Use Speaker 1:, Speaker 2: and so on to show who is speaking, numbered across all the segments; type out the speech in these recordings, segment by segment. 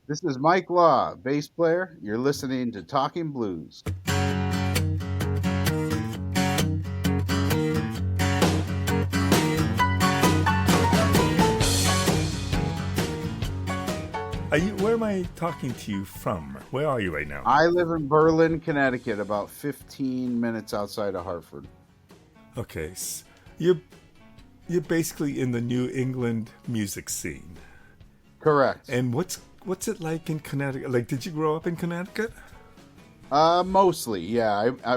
Speaker 1: This is Mike Law, bass player. You're listening to Talking Blues.
Speaker 2: Where am I talking to you from? Where are you right now?
Speaker 1: I live in Berlin, Connecticut, about 15 minutes outside of Hartford.
Speaker 2: Okay, you're you're basically in the New England music scene.
Speaker 1: Correct.
Speaker 2: And what's it like in Connecticut? Like, did you grow up in Connecticut?
Speaker 1: Mostly, yeah. I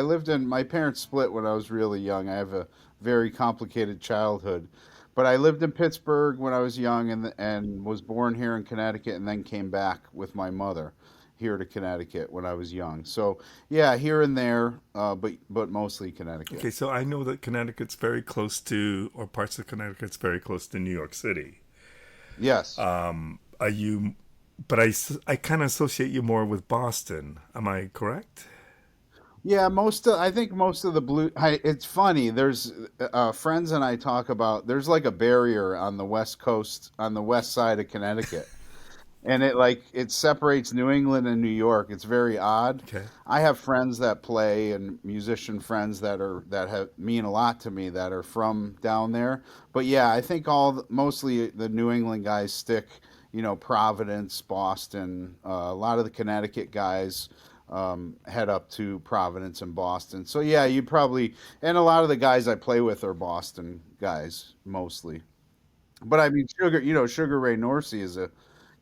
Speaker 1: lived in. My parents split when I was really young. I have a very complicated childhood, but I lived in Pittsburgh when I was young, and was born here in Connecticut, and then came back with my mother here to Connecticut when I was young. So yeah, here and there, but mostly Connecticut.
Speaker 2: Okay, so I know that Connecticut's very close to, or parts of Connecticut's very close to New York City.
Speaker 1: Yes.
Speaker 2: Are you? But I kind of associate you more with Boston. Am I correct?
Speaker 1: Yeah, I think most of the blue. It's funny. There's friends and I talk about. There's like a barrier on the west coast, on the west side of Connecticut, and it separates New England and New York. It's very odd.
Speaker 2: Okay.
Speaker 1: I have friends that play and musician friends that have mean a lot to me that are from down there. But yeah, I think mostly the New England guys stick. Providence, Boston. A lot of the Connecticut guys head up to Providence and Boston. So yeah, you'd probably, and a lot of the guys I play with are Boston guys mostly. But I mean, Sugar Ray Norsey is a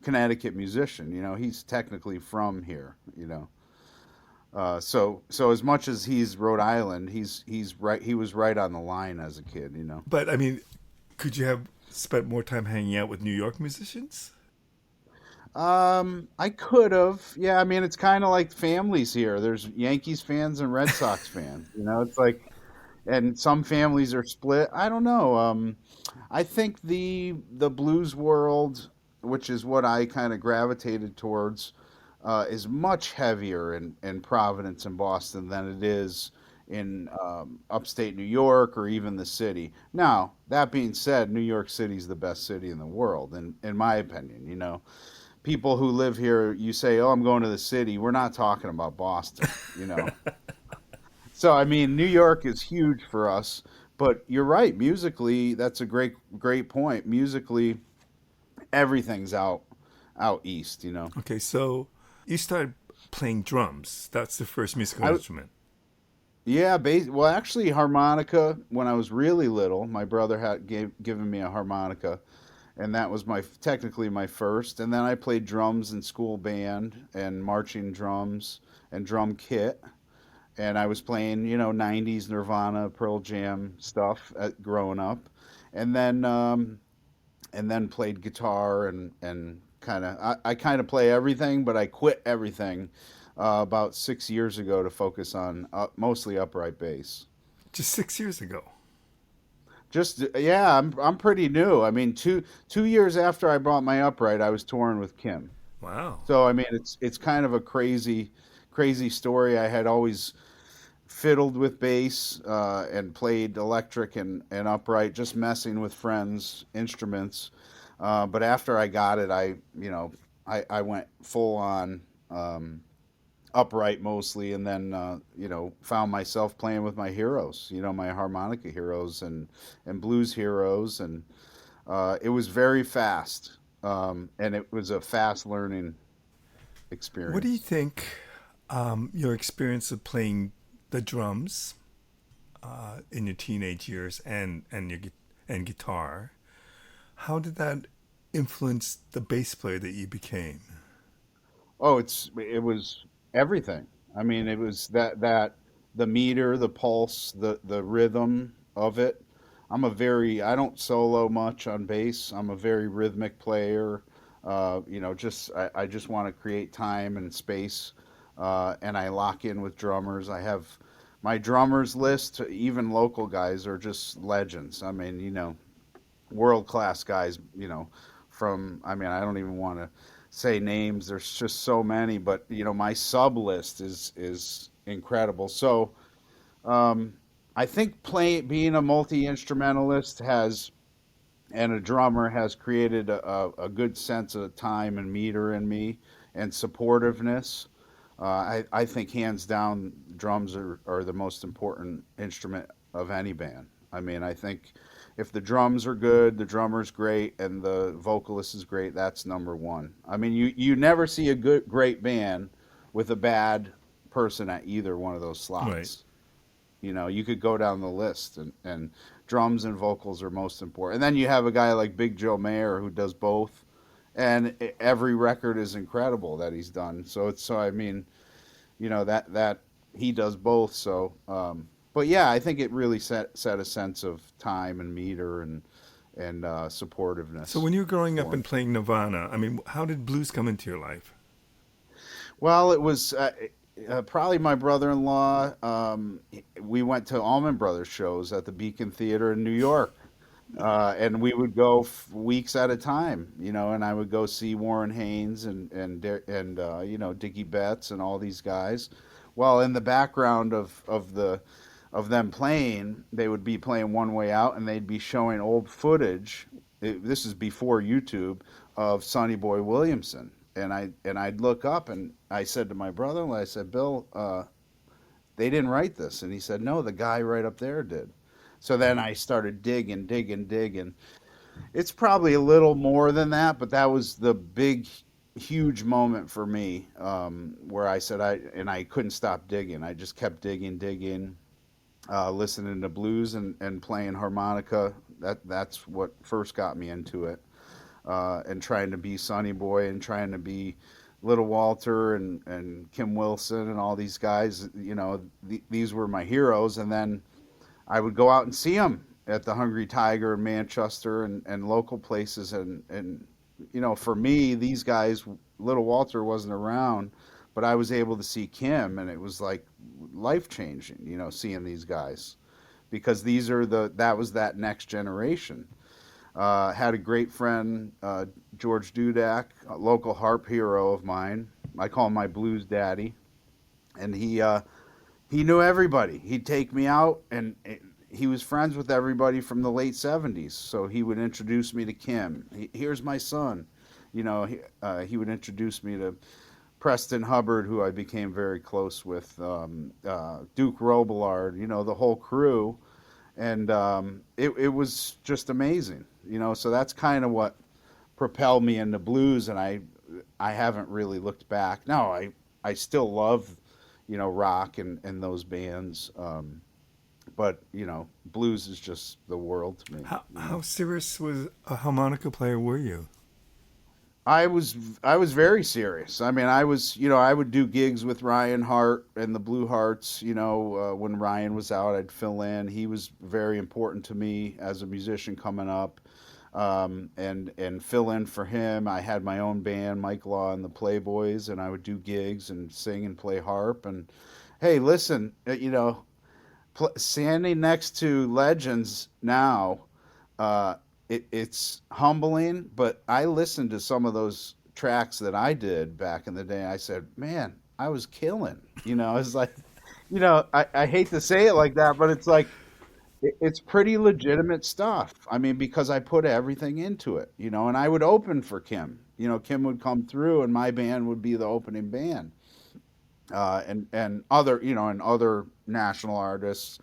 Speaker 1: Connecticut musician. He's technically from here. So as much as he's Rhode Island, he's right. He was right on the line as a kid.
Speaker 2: But I mean, could you have spent more time hanging out with New York musicians?
Speaker 1: I could have. Yeah, I mean, it's kind of like families here. There's Yankees fans and Red Sox fans. It's like, and some families are split. I don't know. I think the blues world, which is what I kind of gravitated towards, is much heavier in Providence and Boston than it is in upstate New York or even the city. Now, that being said, New York City is the best city in the world, in my opinion. People who live here, you say, "Oh, I'm going to the city." We're not talking about Boston. So I mean, New York is huge for us, but you're right. Musically, that's a great point. Musically, everything's out east.
Speaker 2: Okay, so you started playing drums. That's the first musical
Speaker 1: I
Speaker 2: instrument.
Speaker 1: Yeah, well, actually, harmonica. When I was really little, my brother had given me a harmonica, and that was my technically my first. And then I played drums in school band and marching drums and drum kit. And I was playing, 90s Nirvana, Pearl Jam stuff growing up, and then played guitar and I kind of play everything, but I quit everything about 6 years ago to focus on mostly upright bass.
Speaker 2: Just 6 years ago.
Speaker 1: Just yeah, I'm pretty new. I mean, two years after I bought my upright, I was touring with Kim.
Speaker 2: Wow.
Speaker 1: So I mean, it's kind of a crazy story. I had always fiddled with bass and played electric and upright, just messing with friends' instruments. But after I got it, I went full on upright mostly, and then found myself playing with my heroes, my harmonica heroes and blues heroes, and it was very fast, and it was a fast learning
Speaker 2: What do you
Speaker 1: experience.
Speaker 2: think your experience of playing the drums in your teenage years and guitar, how did that influence the bass player that you became?
Speaker 1: Oh, it was everything. I mean, it was that the meter, the pulse, the rhythm of it. I don't solo much on bass. I'm a very rhythmic player. I just want to create time and space, and I lock in with drummers. I have my drummers list. Even local guys are just legends. I mean, world class guys. I mean, I don't even want to say names. There's just so many, but my sub list is incredible. So um, I think being a multi instrumentalist has and a drummer has created a good sense of time and meter in me and supportiveness. I think hands down, drums are the most important instrument of any band. I mean, I think if the drums are good, the drummer's great, and the vocalist is great, that's number one. I mean, you never see a great band with a bad person at either one of those
Speaker 2: Right.
Speaker 1: slots. You know, you could go down the list, and drums and vocals are most important. And then you have a guy like Big Joe Mayer who does both, and every record is incredible that he's done. So I mean, that he does both. But yeah, I think it really set a sense of time and meter and
Speaker 2: So
Speaker 1: supportiveness
Speaker 2: when you were growing up
Speaker 1: for me.
Speaker 2: and playing Nirvana, I mean, how did blues come into your life?
Speaker 1: Well, it was probably my brother-in-law. We went to Allman Brothers shows at the Beacon Theater in New York, and we would go weeks at a time, and I would go see Warren Haynes and Dickie Betts and all these guys. Well, in the background of them playing, they would be playing One Way Out, and they'd be showing old footage. This is before YouTube of Sonny Boy Williamson, and I'd look up and I said to my brother-in-law, I said, Bill, they didn't write this, and he said, no, the guy right up there did. So then I started digging, digging, digging. It's probably a little more than that, but that was the big, huge moment for me, where I couldn't stop digging. I just kept digging, digging, listening to blues and playing harmonica. That's what first got me into it, and trying to be Sonny Boy and trying to be Little Walter and Kim Wilson and all these guys. These were my heroes, and then I would go out and see them at the Hungry Tiger in Manchester and local places. And for me, these guys, Little Walter wasn't around, but I was able to see Kim, and it was like life changing. Seeing these guys because that was that next generation. Had a great friend, George Dudak, a local harp hero of mine. I call him my blues daddy, and he knew everybody. He'd take me out, and he was friends with everybody from the late '70s. So he would introduce me to Kim. Here's my son. He would introduce me to Preston Hubbard, who I became very close with, Duke Robillard. The whole crew, and it was just amazing. So that's kind of what propelled me into blues, and I haven't really looked back. No, I still love rock and those bands, but blues is just the world to me.
Speaker 2: How serious was a harmonica player were you?
Speaker 1: I was very serious. I mean, I would do gigs with Ryan Hart and the Blue Hearts. When Ryan was out, I'd fill in. He was very important to me as a musician coming up, and fill in for him. I had my own band, Mike Law and the Playboys, and I would do gigs and sing and play harp. And hey, listen, standing next to legends now, it's humbling. But I listened to some of those tracks that I did back in the day. I said, man, I was killing. It's like, I hate to say it like that, but it's like it's pretty legitimate stuff. I mean, because I put everything into it, and I would open for Kim. Kim would come through, and my band would be the opening band, and other national artists.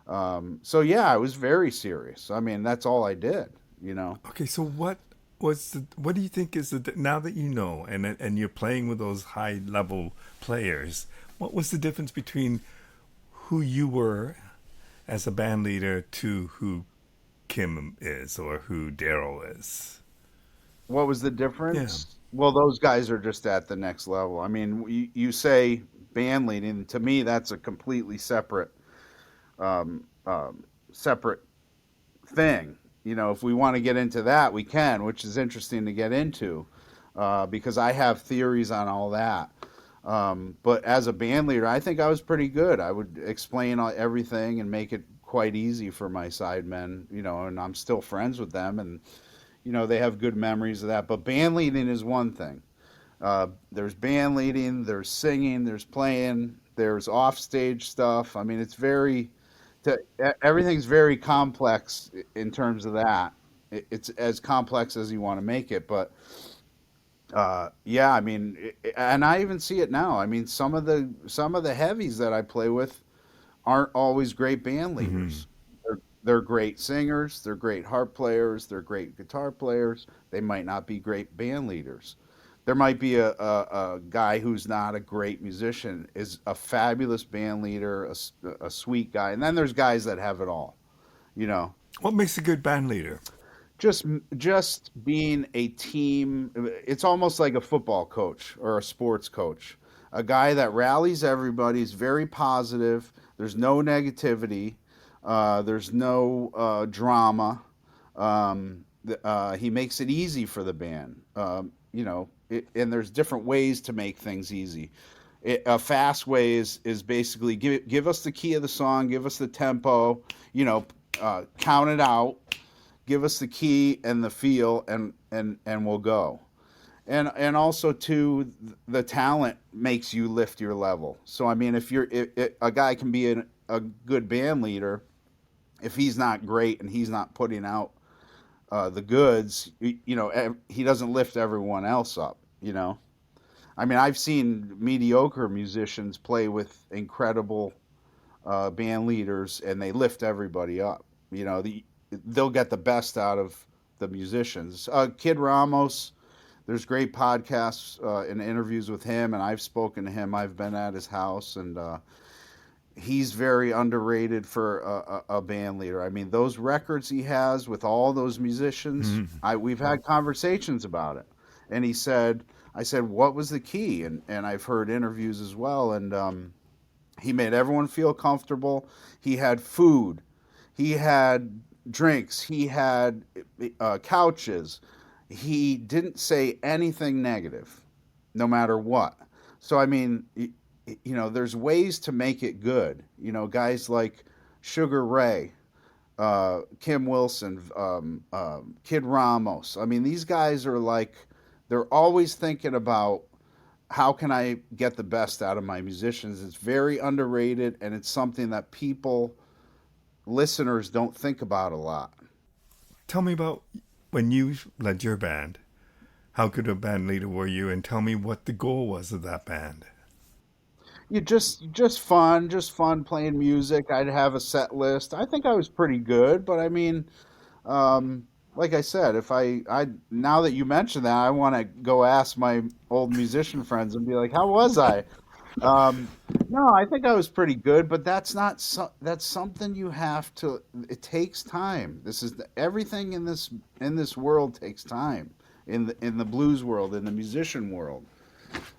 Speaker 1: So yeah, I was very serious. I mean, that's all I did.
Speaker 2: Okay, so what do you think is now that you know and you're playing with those high level players, what was the difference between who you were as a band leader to who Kim is or who Darrell is?
Speaker 1: What was the
Speaker 2: Yeah.
Speaker 1: difference? Well, those guys are just at the next level. I mean, you say band leading. To me, that's a completely um, separate thing. If we want to get into that, we can, which is interesting to get into, because I have theories on all that. But as a band leader, I think I was pretty good. I would explain everything and make it quite easy for my sidemen, and I'm still friends with them, and they have good memories of that. But band leading is one thing. There's band leading, there's singing, there's playing, there's offstage stuff. I mean, everything's very complex in terms of that. it's as complex as you want to make it. But yeah, I mean, and I even see it now. I mean, some of the heavies that I play with aren't always great band
Speaker 2: Hmm.
Speaker 1: leaders. They're great singers, they're great harp players, they're great guitar players. They might not be great band leaders. There might be a guy who's not a great musician, is a fabulous band leader, a sweet guy, and then there's guys that have it all. You know,
Speaker 2: What makes a good band leader?
Speaker 1: just being a team. It's almost like a football coach or a sports coach, a guy that rallies everybody, is very positive. There's no negativity. There's no drama. He makes it easy for the band. And there's different ways to make things easy. A fast way is basically give us the key of the song, give us the tempo, count it out, give us the key and the feel, and we'll go. And also too, the talent makes you lift your level. So I mean, if a guy can be a good band leader, if he's not great and he's not putting out the goods, he doesn't lift everyone else up. I mean, I've seen mediocre musicians play with incredible band leaders, and they lift everybody up. They'll get the best out of the musicians. Kid Ramos, there's great podcasts and interviews with him, and I've spoken to him. I've been at his house, and he's very underrated for a band leader. I mean, those records he has with all those musicians,
Speaker 2: Hmm.
Speaker 1: we've had conversations about it, and I said, what was the key? And I've heard interviews as well, and he made everyone feel comfortable. He had food. He had drinks. He had couches. He didn't say anything negative, no matter what. So I mean, there's ways to make it good. Guys like Sugar Ray, Kim Wilson, Kid Ramos. I mean, these guys are like, they're always thinking about how can I get the best out of my musicians. It's very underrated, and it's something that listeners don't think about a lot.
Speaker 2: Tell me about when you led your band. How good a band leader were you? And tell me what the goal was of that band.
Speaker 1: You just fun playing music. I'd have a set list. I think I was pretty good, but I mean, like I said, if I now that you mention that, I want to go ask my old musician friends and be like, how was I? Um, no, I think I was pretty good, but that's something you have to. It takes time. Everything in this world takes time. In the blues world, in the musician world,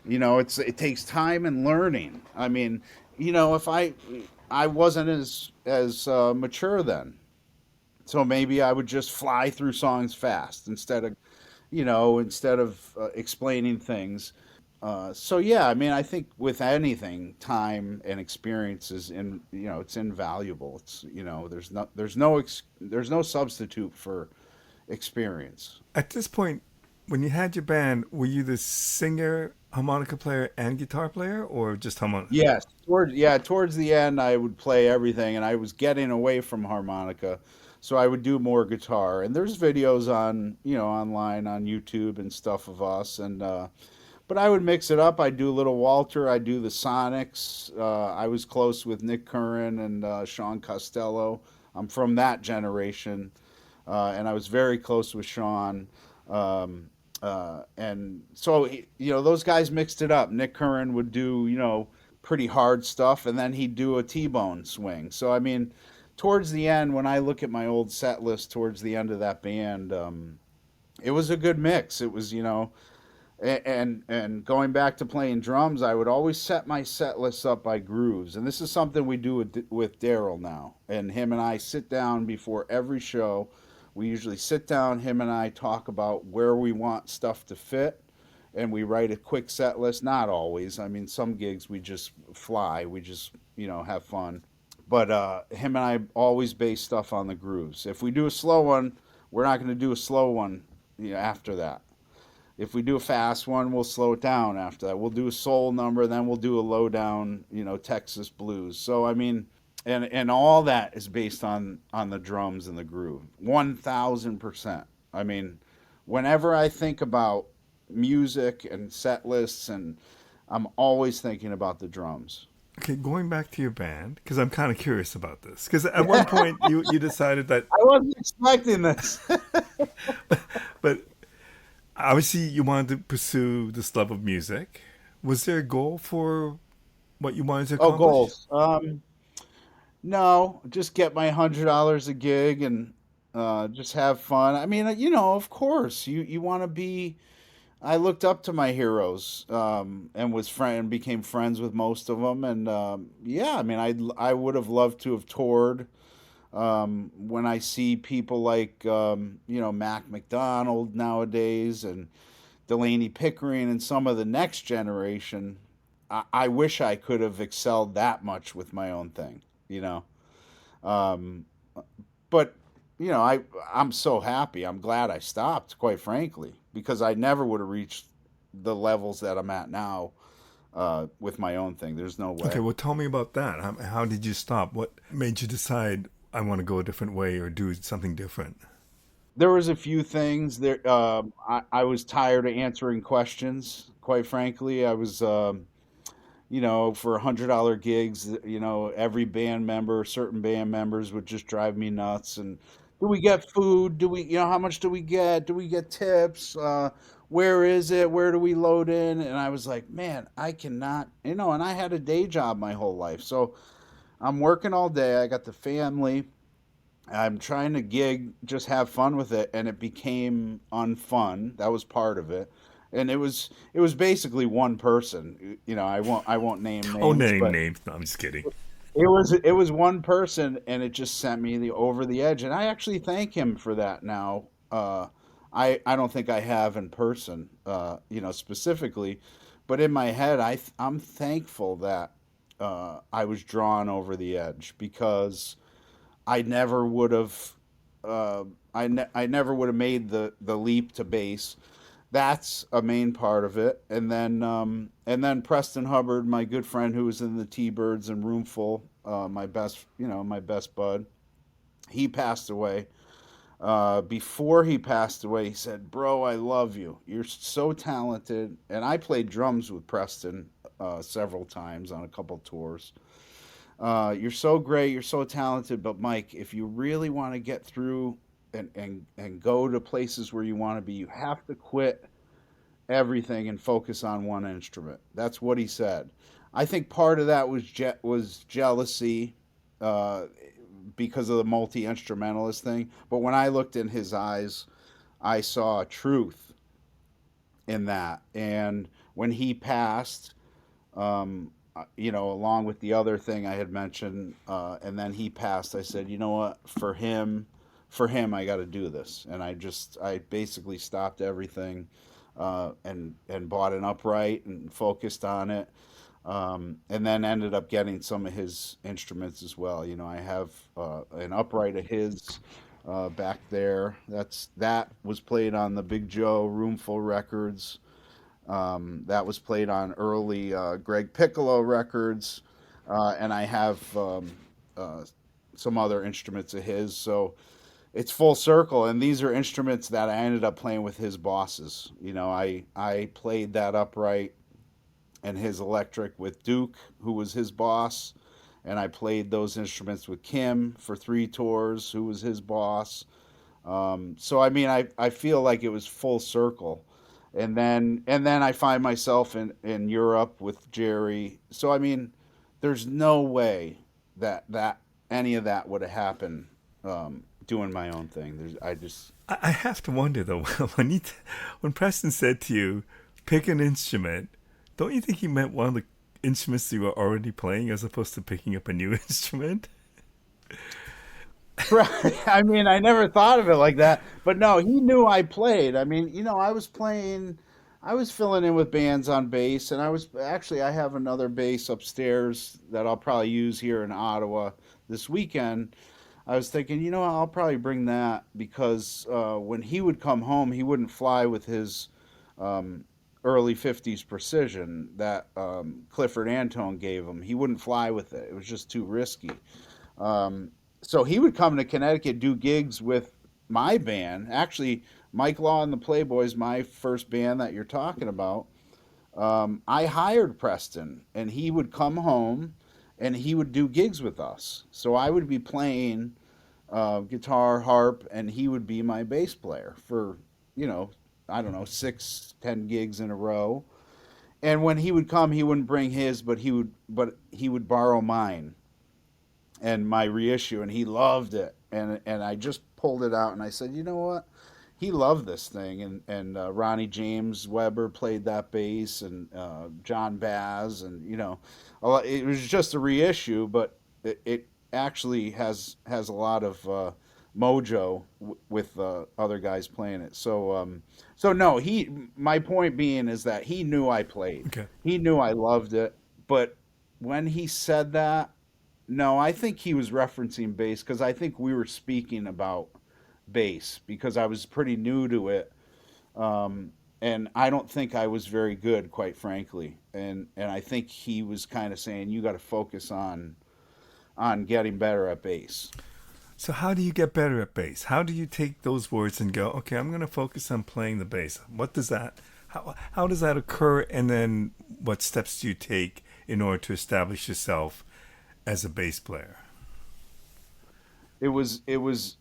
Speaker 1: it takes time and learning. I mean, if I wasn't as mature then, so maybe I would just fly through songs fast instead of explaining things. So yeah, I mean, I think with anything, time and experience it's invaluable. There's no substitute for experience.
Speaker 2: At this point, when you had your band, were you the singer, harmonica player, and guitar player, or just harmonica?
Speaker 1: Yes, towards the end, I would play everything, and I was getting away from harmonica, so I would do more guitar. And there's videos online on YouTube and stuff of us, and but I would mix it up. I'd do a little Walter. I'd do the Sonics. I was close with Nick Curran and Sean Costello. I'm from that generation, and I was very close with Sean. And so those guys mixed it up. Nick Curran would do pretty hard stuff, and then he'd do a T-bone swing. So I mean, towards the end, when I look at my old set list, towards the end of that band, it was a good mix. It was and going back to playing drums, I would always set my set lists up by grooves, and this is something we do with Darrell now. And him and I sit down before every show. We usually sit down, him and I talk about where we want stuff to fit, and we write a quick set list. Not always. I mean, some gigs we just fly. We just have fun. But him and I always base stuff on the grooves. If we do a slow one, we're not going to do a slow one after that. If we do a fast one, we'll slow it down after that. We'll do a soul number, then we'll do a low down, Texas blues. So I mean, and all that is based on the drums and the groove. 1,000%. I mean, whenever I think about music and set lists, and I'm always thinking about the drums.
Speaker 2: Okay, going back to your band, because I'm kind of curious about this. Because at one
Speaker 1: I
Speaker 2: point you decided that,
Speaker 1: wasn't expecting this.
Speaker 2: but obviously you wanted to pursue this love of music. Was there a goal for what you wanted to
Speaker 1: Oh,
Speaker 2: accomplish?
Speaker 1: goals. No, just get my $100 a gig and just have fun. I mean, of course, you want to be. I looked up to my heroes, and became friends with most of them, and yeah, I mean, I would have loved to have toured. When I see people like Mac McDonald nowadays and Delaney Pickering and some of the next generation, I wish I could have excelled that much with my own thing, you know. Um, but I'm so happy. I'm glad I stopped, quite frankly, because I never would have reached the levels that I'm at now with my own thing. There's no
Speaker 2: Okay,
Speaker 1: way.
Speaker 2: well, tell me about that. How did you stop? What made you decide I want to go a different way or do something different?
Speaker 1: There was a few things there. I was tired of answering questions. Quite frankly, I was. For $100 gigs, every band member, certain band members would just drive me nuts. And do we get food? Do we, how much do we get? Do we get tips? Where is it? Where do we load in? And I was like, man, I cannot, and I had a day job my whole life. So I'm working all day. I got the family. I'm trying to gig, just have fun with it, and it became unfun. That was part of it, and it was basically one person. I won't name
Speaker 2: Oh,
Speaker 1: names,
Speaker 2: name
Speaker 1: but
Speaker 2: names. No, I'm just kidding.
Speaker 1: it was one person, and it just sent me over the edge. And I actually thank him for that now. I don't think I have in person, specifically, but in my head, I'm thankful that I was drawn over the edge because I never would have I never would have made the leap to bass. That's a main part of it. And then Preston Hubbard, my good friend who was in the T-Birds and Roomful, my best bud, he passed away. Before he passed away, he said, "Bro, I love you. You're so talented." And I played drums with Preston several times on a couple tours. You're so great. You're so talented. But Mike, if you really want to get through and go to places where you want to be, you have to quit everything and focus on one instrument. That's what he said. I think part of that was jealousy, uh, because of the multi instrumentalist thing. But when I looked in his eyes, I saw truth in that. And when he passed, along with the other thing I had mentioned, and then he passed. I said, you know what, for him, I got to do this, and I basically stopped everything, and bought an upright and focused on it, and then ended up getting some of his instruments as well. I have an upright of his. Back there, that was played on the Big Joe Roomful records. That was played on early Greg Piccolo records, and I have uh, some other instruments of his. So it's full circle, and these are instruments that I ended up playing with his bosses. I played that upright and his electric with Duke, who was his boss, and I played those instruments with Kim for 3 tours, who was his boss. So I mean, I feel like it was full circle, and then I find myself in Europe with Jerry. So I mean, there's no way that any of that would have happened, doing my own thing. I just
Speaker 2: I have to wonder though, when Preston said to you, pick an instrument, don't you think he meant one of the instruments you were already playing as opposed to picking up a new instrument?
Speaker 1: right. I mean, I never thought of it like that, but no, he knew I played. I mean, I was playing. I was filling in with bands on bass, and I have another bass upstairs that I'll probably use here in Ottawa this weekend. I was thinking, I'll probably bring that because when he would come home, he wouldn't fly with his um, early '50s precision that Clifford Antone gave him. He wouldn't fly with it. It was just too risky. Um, so he would come to Connecticut, do gigs with my band. Actually, Mike Law and the Playboys, my first band that you're talking about. I hired Preston, and he would come home and he would do gigs with us. So I would be playing guitar, harp, and he would be my bass player for, you know, I don't know, 6, 10 gigs in a row. And when he would come, he wouldn't bring his, but he would borrow mine and my reissue, and he loved it. And I just pulled it out, and I said, you know what? He loved this thing, and Ronnie James Weber played that bass, and John Baz, and it was just a reissue, but it actually has a lot of mojo with other guys playing it. So no, my point being is that he knew I played,
Speaker 2: Okay.
Speaker 1: he knew I loved it, but when he said that, no, I think he was referencing bass because I think we were speaking about bass because I was pretty new to it, and I don't think I was very good, quite frankly. And I think he was kind of saying you got to focus on getting better at bass.
Speaker 2: So how do you get better at bass? How do you take those words and go, okay, I'm going to focus on playing the bass? What does that? How does that occur? And then what steps do you take in order to establish yourself as a bass player?
Speaker 1: It was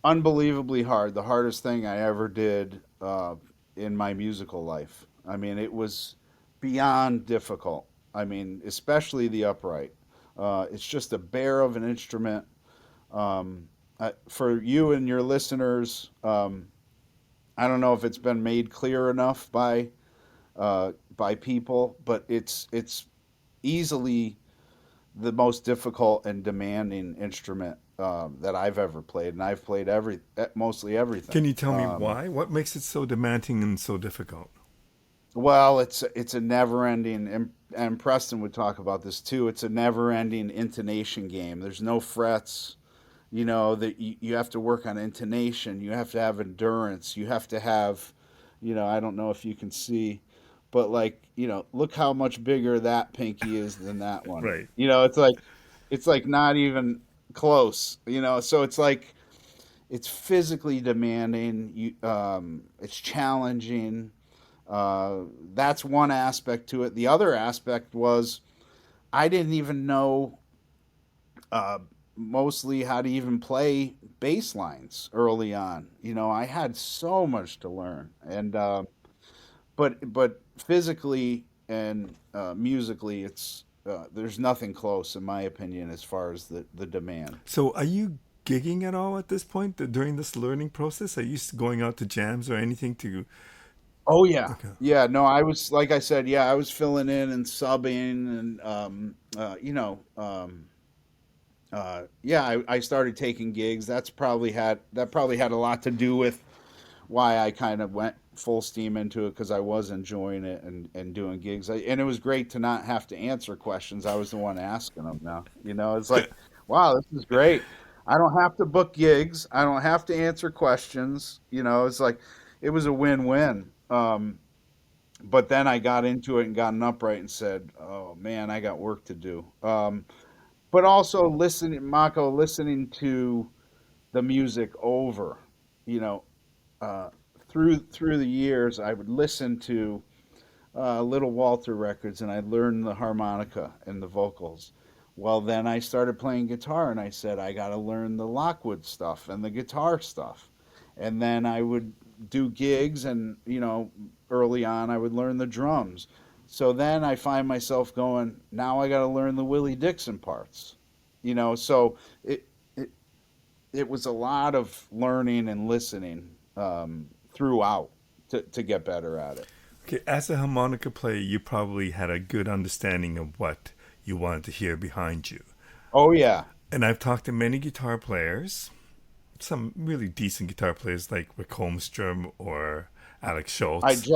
Speaker 1: unbelievably hard. The hardest thing I ever did in my musical life. I mean, it was beyond difficult. I mean, especially the upright. It's just a bear of an instrument. For you and your listeners, I don't know if it's been made clear enough by people, but it's easily the most difficult and demanding instrument that I've ever played, and I've played mostly everything.
Speaker 2: Can you tell me why? What makes it so demanding and so difficult?
Speaker 1: Well, it's a never-ending, and Preston would talk about this too. It's a never-ending intonation game. There's no frets. That you have to work on intonation. You have to have endurance. You have to have, I don't know if you can see, but like, look how much bigger that pinky is than that one.
Speaker 2: Right.
Speaker 1: It's like not even close. So it's like it's physically demanding. It's challenging. That's one aspect to it. The other aspect was I didn't even know uh, mostly how to even play bass lines early on. I had so much to learn, and but physically and musically, it's there's nothing close, in my opinion, as far as the demand.
Speaker 2: So are you gigging at all at this point during this learning process? Are you going out to jams or anything to?
Speaker 1: Oh yeah,
Speaker 2: Okay.
Speaker 1: yeah. No, I was like I said, yeah, I was filling in and subbing, and yeah, I started taking gigs. That probably had a lot to do with why I kind of went full steam into it because I was enjoying it and doing gigs. And it was great to not have to answer questions. I was the one asking them now. It's like, wow, this is great. I don't have to book gigs. I don't have to answer questions. It's like it was a win-win. But then I got into it and got an upright and said, "Oh man, I got work to do." But also listening to the music over, you know, uh, through the years, I would listen to Little Walter records, and I learned the harmonica and the vocals. Well, then I started playing guitar, and I said I got to learn the Lockwood stuff and the guitar stuff. And then I would do gigs, and early on, I would learn the drums. So then I find myself going, now I got to learn the Willie Dixon parts. So it, it it was a lot of learning and listening throughout to get better at it.
Speaker 2: Okay, as a harmonica player, you probably had a good understanding of what you wanted to hear behind you.
Speaker 1: Oh yeah,
Speaker 2: And I've talked to many guitar players, some really decent guitar players like Rick Holmstrom or Alex Schultz.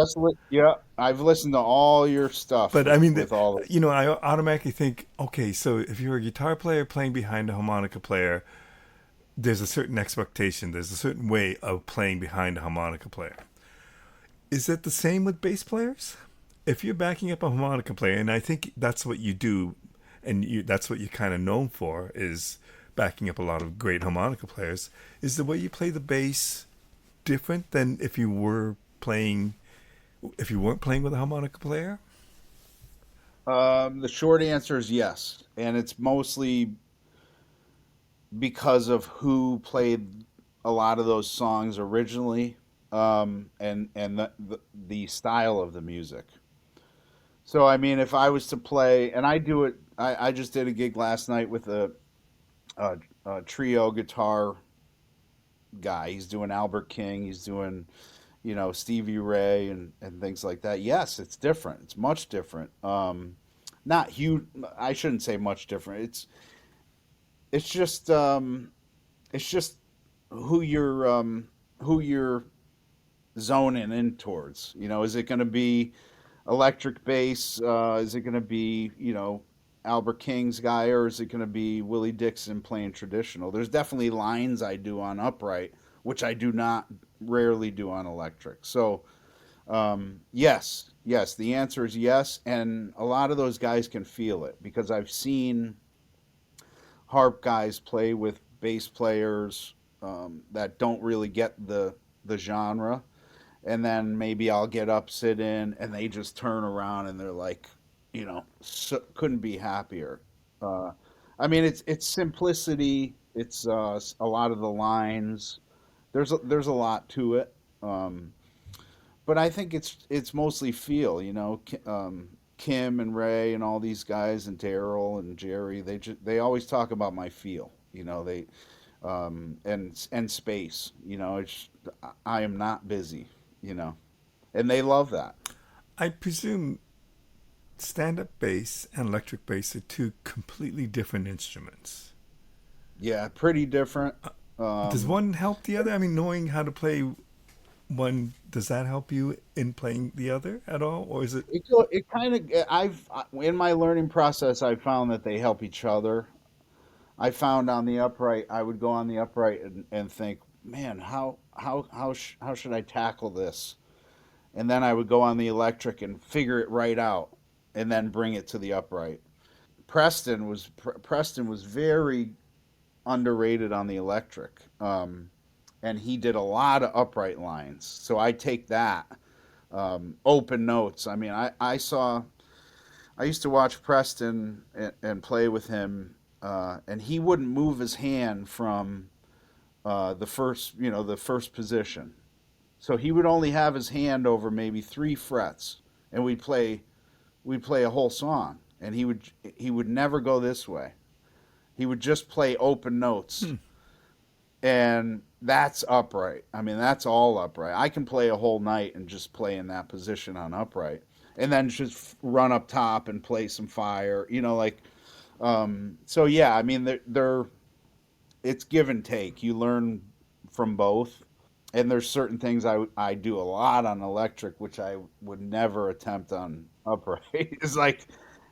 Speaker 1: yeah, I've listened to all your stuff
Speaker 2: But I
Speaker 1: with
Speaker 2: mean,
Speaker 1: with all.
Speaker 2: I automatically think, okay, so if you're a guitar player playing behind a harmonica player, there's a certain expectation, there's a certain way of playing behind a harmonica player. Is it the same with bass players? If you're backing up a harmonica player, and I think that's what you do, and that's what you're kind of known for, is backing up a lot of great harmonica players. Is the way you play the bass different than if you weren't playing with a harmonica player?
Speaker 1: The short answer is yes, and it's mostly because of who played a lot of those songs originally, and the style of the music. So I mean, if I was to play, and I do it, I just did a gig last night with a, a trio guitar guy. He's doing Albert King. He's doing Stevie Ray and things like that. Yes, it's different. It's much different. Not huge. I shouldn't say much different. It's just it's just who you're who you're zoning in towards. Is it going to be electric bass? Is it going to be Albert King's guy, or is it going to be Willie Dixon playing traditional? There's definitely lines I do on upright, which I do not rarely do on electric. So yes, yes, the answer is yes, and a lot of those guys can feel it because I've seen harp guys play with bass players that don't really get the genre, and then maybe I'll get up, sit in, and they just turn around and they're like, couldn't be happier. Uh, I mean, it's simplicity. It's a lot of the lines. There's a lot to it. But I think it's mostly feel. Kim and Ray and all these guys and Darrell and Jerry. They always talk about my feel. They and space. I am not busy. You know, and they love that.
Speaker 2: I presume stand up bass and electric bass are two completely different instruments.
Speaker 1: Yeah, pretty different.
Speaker 2: Does
Speaker 1: Um,
Speaker 2: one help the other? I mean, knowing how to play one, does that help you in playing the other at all? Or is it,
Speaker 1: it kind of in my learning process, I found that they help each other. I found on the upright, I would go on the upright and think, man, how should I tackle this? And then I would go on the electric and figure it right out, and then bring it to the upright. Preston was very underrated on the electric, and he did a lot of upright lines. So I take that open notes. I mean, I used to watch Preston and play with him, and he wouldn't move his hand from the first position. So he would only have his hand over maybe 3 frets, and we'd play a whole song, and he would never go this way. He would just play open notes,
Speaker 2: hmm,
Speaker 1: and that's upright. I mean, that's all upright. I can play a whole night and just play in that position on upright, and then just run up top and play some fire. So yeah. I mean, they're it's give and take. You learn from both, and there's certain things I do a lot on electric, which I would never attempt on upright. It's like,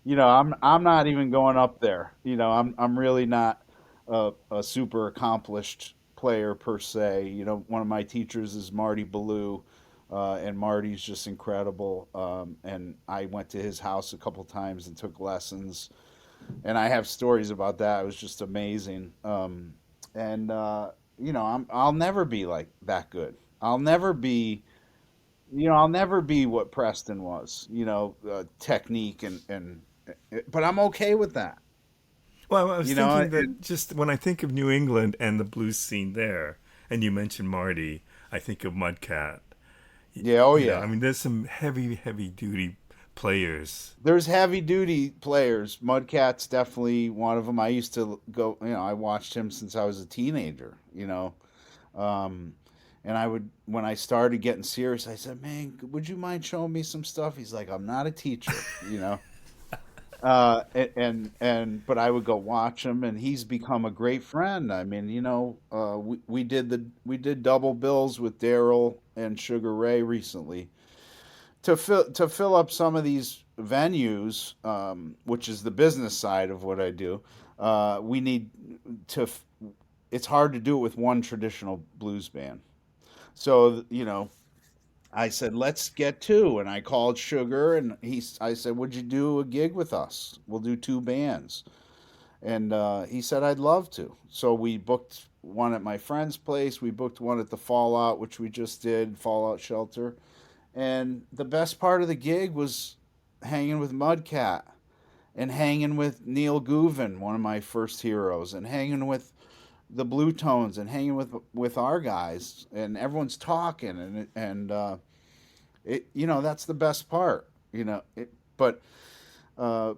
Speaker 1: I'm not even going up there. I'm really not a super accomplished player per se. One of my teachers is Marty Ballou, and Marty's just incredible. And I went to his house a couple times and took lessons, and I have stories about that. It was just amazing. And I'll never be like that good. I'll never be what Preston was. Technique but I'm okay with that.
Speaker 2: well, I was
Speaker 1: You know,
Speaker 2: thinking
Speaker 1: and
Speaker 2: that just when I think of New England and the blues scene there, and you mentioned Marty, I think of Mudcat.
Speaker 1: yeah, oh
Speaker 2: I
Speaker 1: yeah.
Speaker 2: mean, there's some heavy duty players.
Speaker 1: There's heavy duty players. Mudcat's definitely one of them. I used to go. I watched him since I was a teenager. Um, and I would, when I started getting serious, I said, "Man, would you mind showing me some stuff?" He's like, "I'm not a teacher." But I would go watch him, and he's become a great friend. I mean, we did double bills with Darrell and Sugar Ray recently to fill up some of these venues, which is the business side of what I do. We need to. It's hard to do it with one traditional blues band. So I said, let's get two. And I called Sugar and I said, would you do a gig with us? We'll do two bands. And he said, I'd love to. So we booked one at my friend's place. We booked one at the Fallout, which we just did, Fallout Shelter. And the best part of the gig was hanging with Mudcat and hanging with Neil Gouvin, one of my first heroes, and hanging with the Blue Tones and hanging with our guys. And everyone's talking and it, that's the best part, but uh,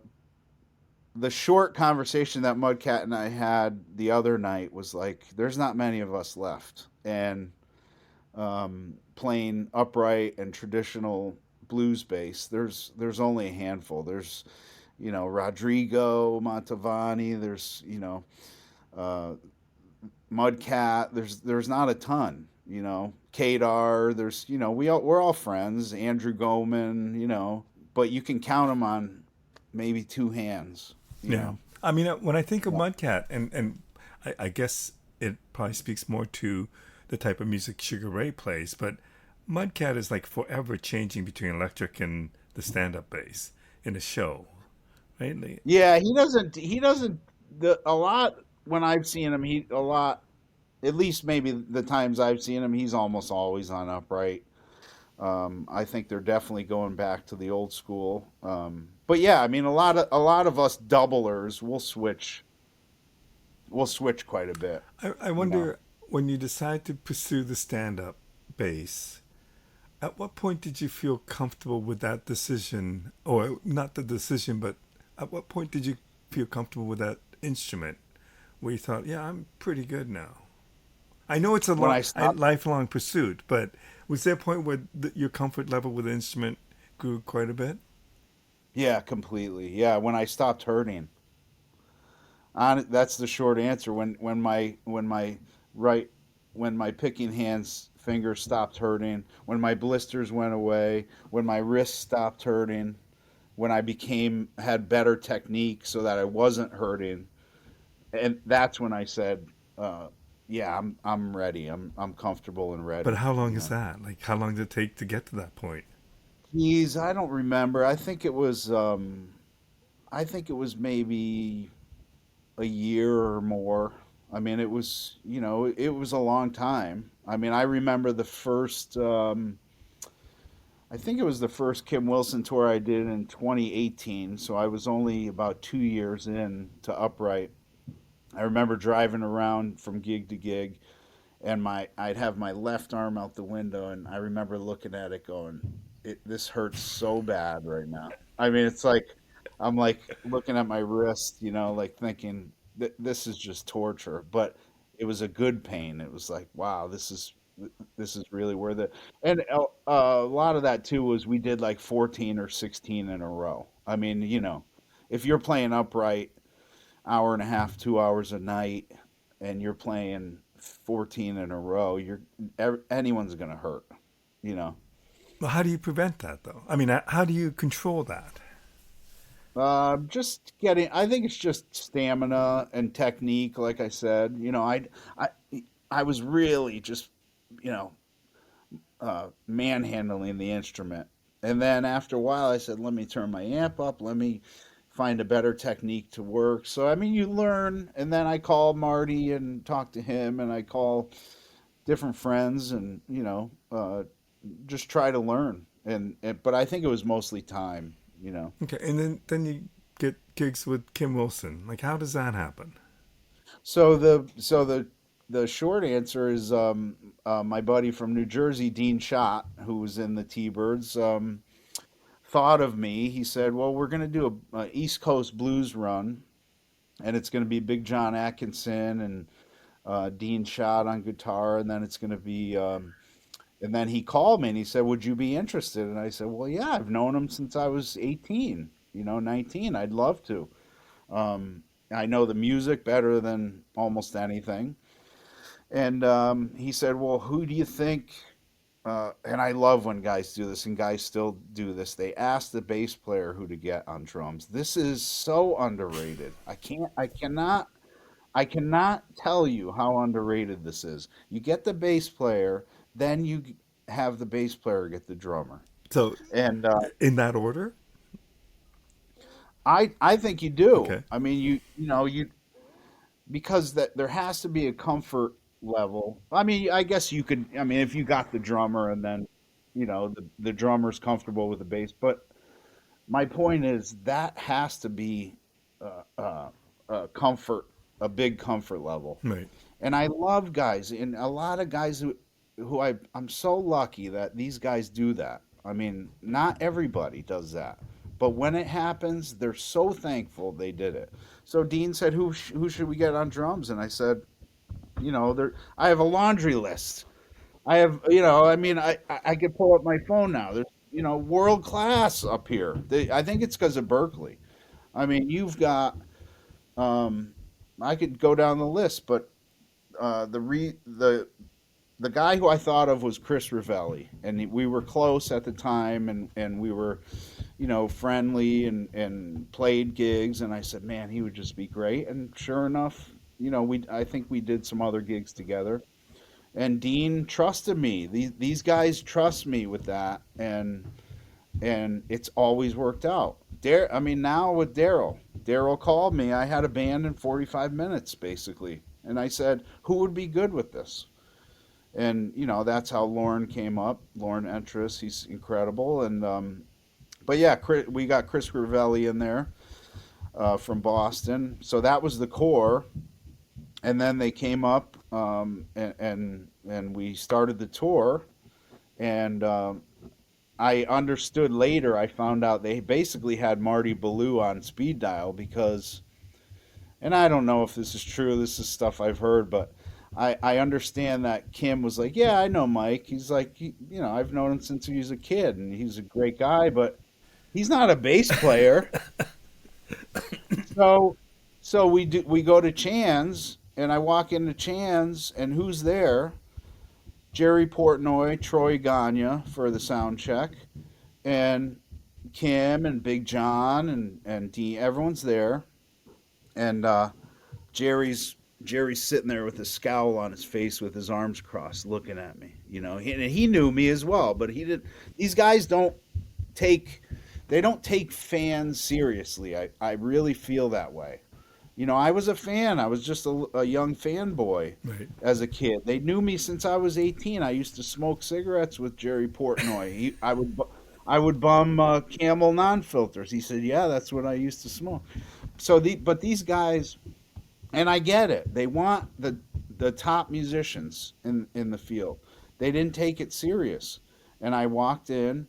Speaker 1: the short conversation that Mudcat and I had the other night was like, there's not many of us left, and playing upright and traditional blues bass, there's only a handful. There's Rodrigo Montavani. There's uh, Mudcat. There's not a ton. Kadar. There's we're all friends. Andrew Goman. But you can count them on maybe two hands. You
Speaker 2: Yeah.
Speaker 1: know.
Speaker 2: I mean, when I think of
Speaker 1: Yeah.
Speaker 2: Mudcat, and I guess it probably speaks more to the type of music Sugar Ray plays, but Mudcat is like forever changing between electric and the stand-up bass in a show, right?
Speaker 1: Yeah, he doesn't. He doesn't. A lot when I've seen him, he a lot. At least maybe the times I've seen him, he's almost always on upright. I think they're definitely going back to the old school. But yeah, I mean, a lot of us doublers will switch quite a bit.
Speaker 2: I
Speaker 1: You know.
Speaker 2: wonder when you decide to pursue the stand-up bass, at what point did you feel comfortable with that decision, or not the decision, but at what point did you feel comfortable with that instrument, where you thought, yeah, I'm pretty good now? I know it's
Speaker 1: When I
Speaker 2: a
Speaker 1: stopped,
Speaker 2: lifelong pursuit, but was there a point where your comfort level with the instrument grew quite a bit?
Speaker 1: yeah, completely. Yeah, when I stopped hurting. That's the short answer. When my right when my picking hands fingers stopped hurting, when my blisters went away, when my wrists stopped hurting, when I became had better technique so that I wasn't hurting, and that's when I said, "Yeah, I'm ready. I'm comfortable and
Speaker 2: But
Speaker 1: ready."
Speaker 2: how long is that? Like, how long did it take to get to that point?
Speaker 1: Geez, I don't remember. I think it was maybe a year or more. I mean, it was a long time. I mean, I remember the first. I think it was the first Kim Wilson tour I did in 2018. So I was only about 2 years in to Upright. I remember driving around from gig to gig, and I'd have my left arm out the window, and I remember looking at it, going, "This hurts so bad right now." I mean, it's like I'm like looking at my wrist, like thinking this is just torture, but it was a good pain. It was like, wow, this is really worth it. And a lot of that too was we did like 14 or 16 in a row. I mean, if you're playing upright hour and a half, 2 hours a night, and you're playing 14 in a row, anyone's gonna hurt, you know.
Speaker 2: Well, how do you prevent that, though? I mean, how do you control that?
Speaker 1: Just getting. I think it's just stamina and technique. Like I said, I, I was really just, you know, manhandling the instrument, and then after a while, I said, "Let me turn my amp up. Let me find a better technique to work." So I mean, you learn, and then I call Marty and talk to him, and I call different friends, and just try to learn. But I think it was mostly time.
Speaker 2: Okay, and then you get gigs with Kim Wilson. Like, how does that happen?
Speaker 1: So the short answer is my buddy from New Jersey, Dean Schott, who was in the T-Birds, thought of me. He said, "Well, we're going to do a East Coast blues run, and it's going to be Big John Atkinson and Dean Schott on guitar, and then it's going to be." And then he called me and he said, "Would you be interested?" And I said, "Well, yeah, I've known him since I was 18, 19. I'd love to. I know the music better than almost anything." And he said, "Well, who do you think?" And I love when guys do this, and guys still do this. They ask the bass player who to get on drums. This is so underrated. I cannot tell you how underrated this is. You get the bass player, then have the bass player get the drummer.
Speaker 2: So,
Speaker 1: And
Speaker 2: in that order?
Speaker 1: I think you do.
Speaker 2: Okay.
Speaker 1: I mean, you know you because that there has to be a comfort level. I mean, I guess you could. I mean, if you got the drummer and then the drummer's comfortable with the bass, but my point is that has to be comfort, a big comfort level.
Speaker 2: Right.
Speaker 1: And I love guys, and a lot of guys who I'm so lucky that these guys do that. I mean, not everybody does that, but when it happens, they're so thankful they did it. So Dean said, "Who should we get on drums?" And I said, there. I have a laundry list. I have, I mean, I could pull up my phone now. There's, world class up here. I think it's because of Berkeley. I mean, you've got, um, I could go down the list, but the guy who I thought of was Chris Ravelli, and we were close at the time, and we were, friendly and played gigs, and I said, man, he would just be great. And sure enough, I think we did some other gigs together, and Dean trusted me. These guys trust me with that, and it's always worked out. I mean, now with Darrell called me. I had a band in 45 minutes basically, and I said, who would be good with this? And that's how Lauren came up. Lauren Entris, he's incredible. And but yeah, we got Chris Ravelli in there from Boston, so that was the core. And then they came up, and we started the tour. And I understood later. I found out they basically had Marty Ballou on speed dial because, and I don't know if this is true. This is stuff I've heard, but I understand that Kim was like, yeah, I know Mike. He's like, I've known him since he was a kid, and he's a great guy, but he's not a bass player. So, we go to Chan's, and I walk into Chan's, and who's there? Jerry Portnoy, Troy Gagne for the sound check, and Kim and Big John and Dean. Everyone's there, and Jerry's Jerry's sitting there with a scowl on his face, with his arms crossed, looking at me. He knew me as well, but he did. These guys take don't take fans seriously. I really feel that way. I was a fan. I was just a young fanboy
Speaker 2: Right.
Speaker 1: as a kid. They knew me since I was 18. I used to smoke cigarettes with Jerry Portnoy. I would bum Camel non-filters. He said, "Yeah, that's what I used to smoke." But these guys, and I get it. They want the top musicians in the field. They didn't take it serious. And I walked in,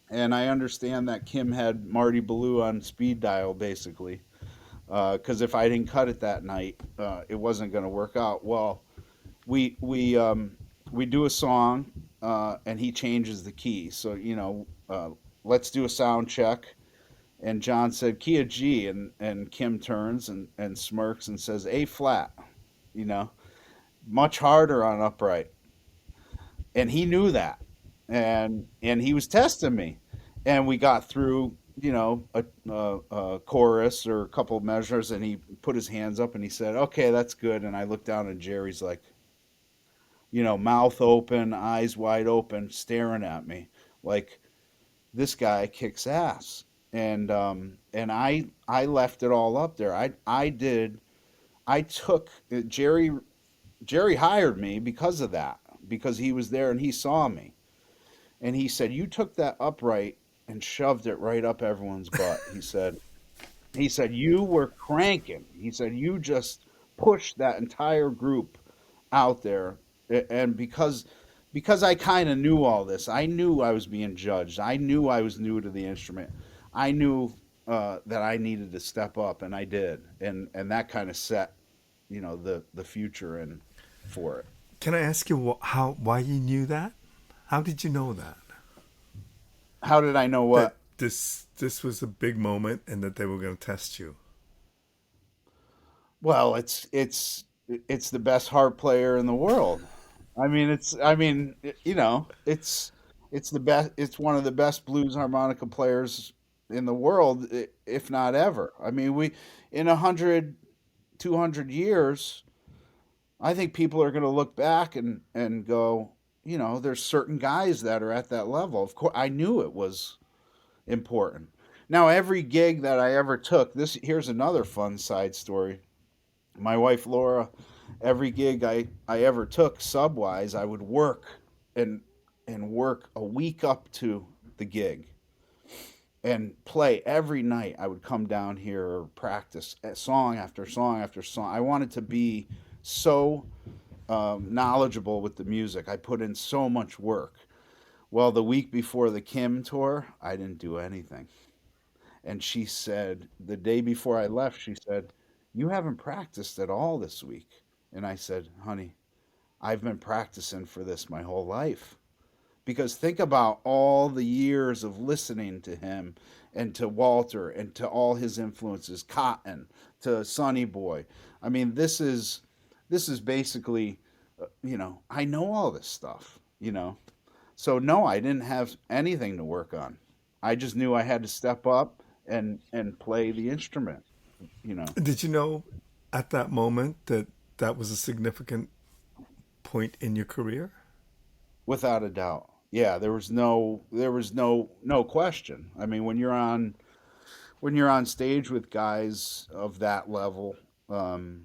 Speaker 1: and I understand that Kim had Marty Ballou on speed dial basically, because if I didn't cut it that night, it wasn't going to work out. Well, we we um, we do a song, and he changes the key. So let's do a sound check. And John said key of G, and Kim turns and smirks and says A flat. You know, much harder on upright, and he knew that, and he was testing me, and we got through. A chorus or a couple of measures, and he put his hands up and he said, "Okay, that's good." And I looked down, and Jerry's like, mouth open, eyes wide open, staring at me like this guy kicks ass. And I left it all up there. I did. I took Jerry hired me because of that, because he was there and he saw me, and he said, "You took that upright and shoved it right up everyone's butt." He said you were cranking. He said you just pushed that entire group out there, and because I kind of knew all this. I knew I was being judged. I knew I was new to the instrument. I knew that I needed to step up, and I did, and that kind of set the future in for it.
Speaker 2: Can I ask you why you knew that? How did you know that?
Speaker 1: How did I know
Speaker 2: That
Speaker 1: what?
Speaker 2: this was a big moment and that they were going to test you.
Speaker 1: Well, it's the best harp player in the world. It's the best. It's one of the best blues harmonica players in the world, if not ever. I mean, we in 100, 200 years, I think people are going to look back and go. there's certain guys that are at that level. Of course, I knew it was important. Now, every gig that I ever took, this here's another fun side story. My wife Laura, every gig I ever took subwise, I would work and work a week up to the gig and play every night. I would come down here or practice song after song after song. I wanted to be so knowledgeable with the music. I put in so much work. Well, the week before the Kim tour, I didn't do anything. And she said, the day before I left, she said, "You haven't practiced at all this week." And I said, "Honey, I've been practicing for this my whole life." Because think about all the years of listening to him and to Walter and to all his influences, Cotton, to Sonny Boy. I mean, this is basically, I know all this stuff. So no, I didn't have anything to work on. I just knew I had to step up and play the instrument, you know,
Speaker 2: Did you know at that moment that that was a significant point in your career?
Speaker 1: without a doubt. Yeah, there was no question. I mean, when you're on stage with guys of that level, um,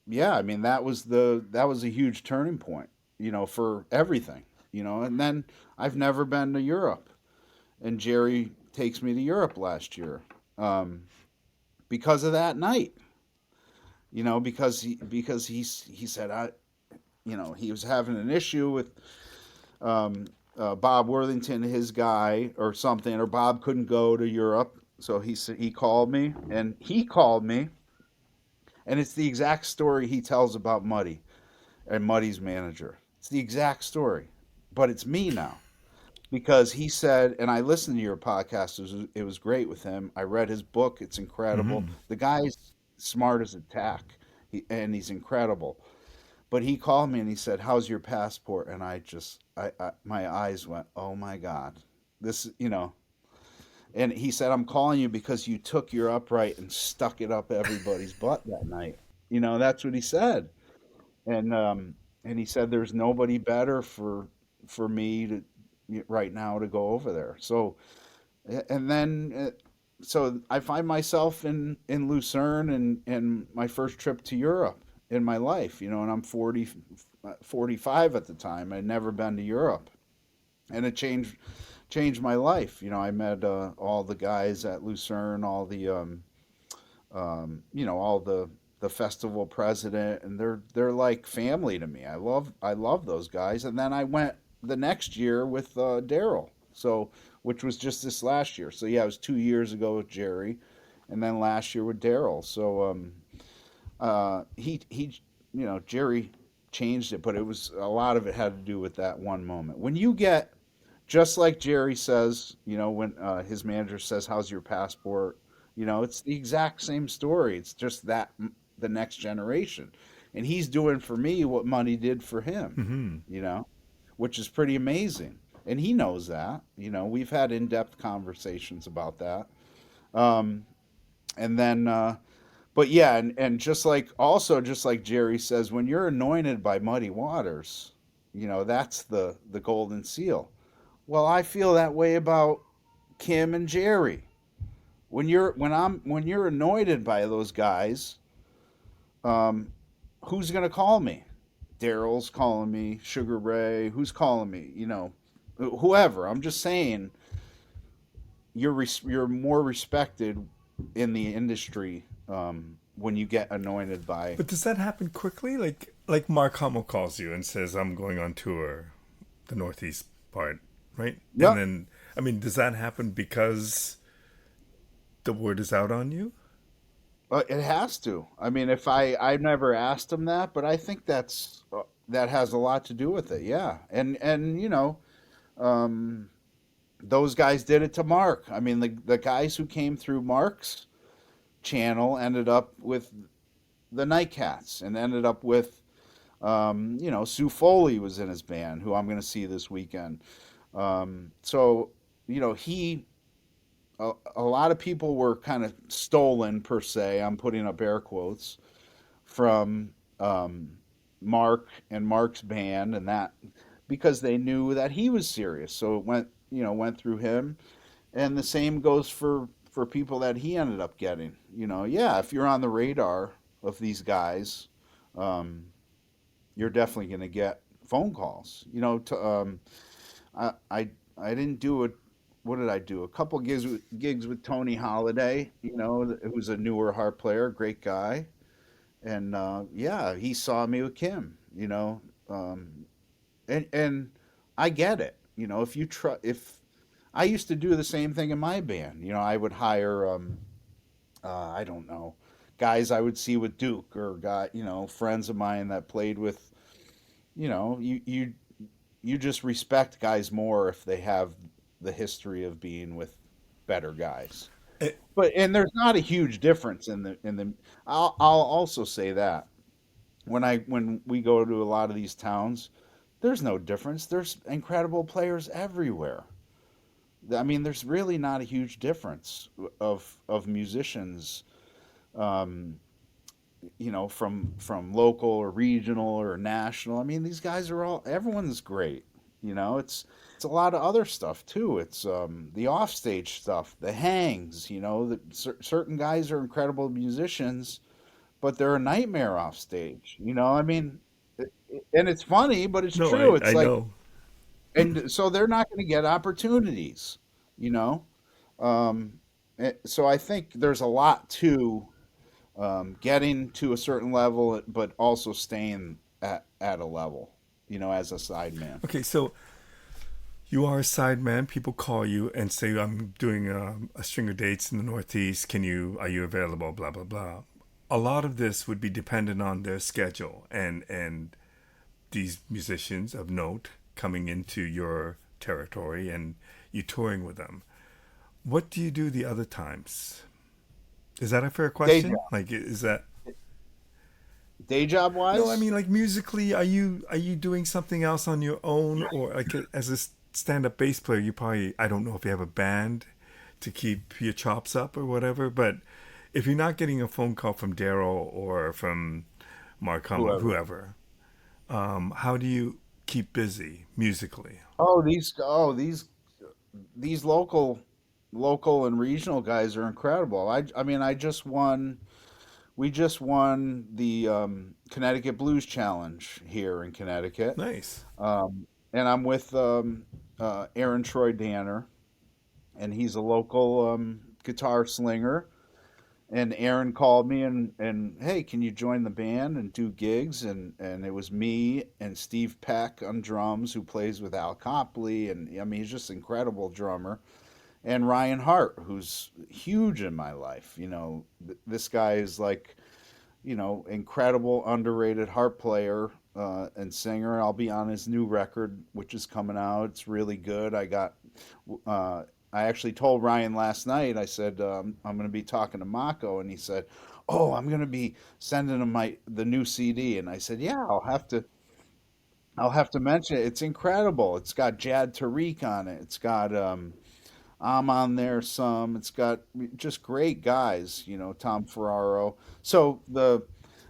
Speaker 1: yeah, I mean that was a huge turning point, for everything. And then I've never been to Europe, and Jerry takes me to Europe last year, um, because of that night. Because he said he was having an issue with um, Bob Worthington, his guy, or something, or Bob couldn't go to Europe, so he called me, and it's the exact story he tells about Muddy and Muddy's manager. It's the exact story, but it's me now because he said, and I listened to your podcast. It was great with him. I read his book. It's incredible.
Speaker 2: Hmm.
Speaker 1: The guy's smart as a tack, and he's incredible. But he called me and he said, "How's your passport?" And my eyes went, "Oh my God, this." And he said, "I'm calling you because you took your upright and stuck it up everybody's butt that night." That's what he said. And he said, "There's nobody better for me to right now to go over there." And then so I find myself in Lucerne and my first trip to Europe in my life, and I'm 45 at the time. I'd never been to Europe, and it changed my life. I met all the guys at Lucerne, all the festival president, and they're like family to me. I love those guys. And then I went the next year with Darrell, so which was just this last year. So yeah, it was 2 years ago with Jerry, and then last year with Darrell. So he Jerry changed it, but it was a lot of it had to do with that one moment. When you get just like Jerry says, when his manager says, "How's your passport?" It's the exact same story. It's just that the next generation, and he's doing for me what money did for him.
Speaker 2: Hmm.
Speaker 1: You know, which is pretty amazing, and he knows that. We've had in-depth conversations about that. Um, and then, but yeah, and just like Jerry says, when you're anointed by Muddy Waters, that's the golden seal. Well, I feel that way about Kim and Jerry. When you're anointed by those guys, um, who's gonna call me? Daryl's calling me, Sugar Ray. Who's calling me? Whoever. I'm just saying, you're more respected in the industry when you get anointed by.
Speaker 2: But does that happen quickly? Like Mark Hummel calls you and says, "I'm going on tour, the Northeast part," right? And
Speaker 1: Yep.
Speaker 2: then, I mean, does that happen because the word is out on you?
Speaker 1: It has to. I mean, if I've never asked him that, but I think that has a lot to do with it. Yeah, and um, those guys did it to Mark. I mean, the guys who came through Mark's channel ended up with the Nightcats and ended up with Sue Foley was in his band, who I'm going to see this weekend. So he a lot of people were kind of stolen per se. I'm putting up air quotes from Mark and Mark's band, and that. because they knew that he was serious. So it went through him, and the same goes for people that he ended up getting. Yeah, if you're on the radar of these guys, um, you're definitely going to get phone calls. I I didn't do it. What did I do? A couple gigs with Tony Holiday. Who's a newer harp player, great guy, and yeah, he saw me with Kim. Um, and I get it. If I used to do the same thing in my band. I would hire I don't know, guys I would see with Duke, or friends of mine that played with. You just respect guys more if they have the history of being with better guys. And there's not a huge difference in the. I'll also say that when we go to a lot of these towns, there's no difference. There's incredible players everywhere. I mean, there's really not a huge difference of musicians, um, from local or regional or national. I mean, these guys are everyone's great. It's a lot of other stuff too. It's the offstage stuff, the hangs. Certain guys are incredible musicians, but they're a nightmare off stage. I mean, and it's funny, but it's
Speaker 2: No,
Speaker 1: true.
Speaker 2: I
Speaker 1: It's like,
Speaker 2: know.
Speaker 1: and so they're not going to get opportunities. You know, um, so I think there's a lot to getting to a certain level, but also staying at a level. As a sideman.
Speaker 2: Okay, so you are a sideman. People call you and say, "I'm doing a string of dates in the Northeast. Are you available?" Blah blah blah. A lot of this would be dependent on their schedule and these musicians of note coming into your territory and you touring with them. What do you do the other times? Is that a fair
Speaker 1: Day
Speaker 2: question?
Speaker 1: job,
Speaker 2: Like, is that
Speaker 1: day job
Speaker 2: no? I
Speaker 1: wise.
Speaker 2: mean, like musically, are you doing something else on your own, or like as a stand-up bass player, you probably I don't know if you have a band to keep your chops up or whatever, but if you're not getting a phone call from Darrell or from Mark Hummel,
Speaker 1: Whoever.
Speaker 2: whoever, how do you keep busy musically?
Speaker 1: Oh, these local and regional guys are incredible. I mean, we just won the Connecticut Blues Challenge here in Connecticut.
Speaker 2: Nice.
Speaker 1: And I'm with Aaron Troy Danner, and he's a local guitar slinger. And Aaron called me and hey, can you join the band and do gigs? And it was me and Steve Peck on drums, who plays with Al Copley, and I mean, he's just an incredible drummer. And Ryan Hart, who's huge in my life. This guy is like, incredible, underrated harp player and singer. I'll be on his new record, which is coming out. It's really good. Uh, I actually told Ryan last night. I said I'm going to be talking to Mako, and he said, "Oh, I'm going to be sending him the new CD." And I said, "Yeah, I'll have to mention it. It's incredible. It's got Jad Tariq on it. It's got I'm on there some. It's got just great guys, Tom Ferraro. So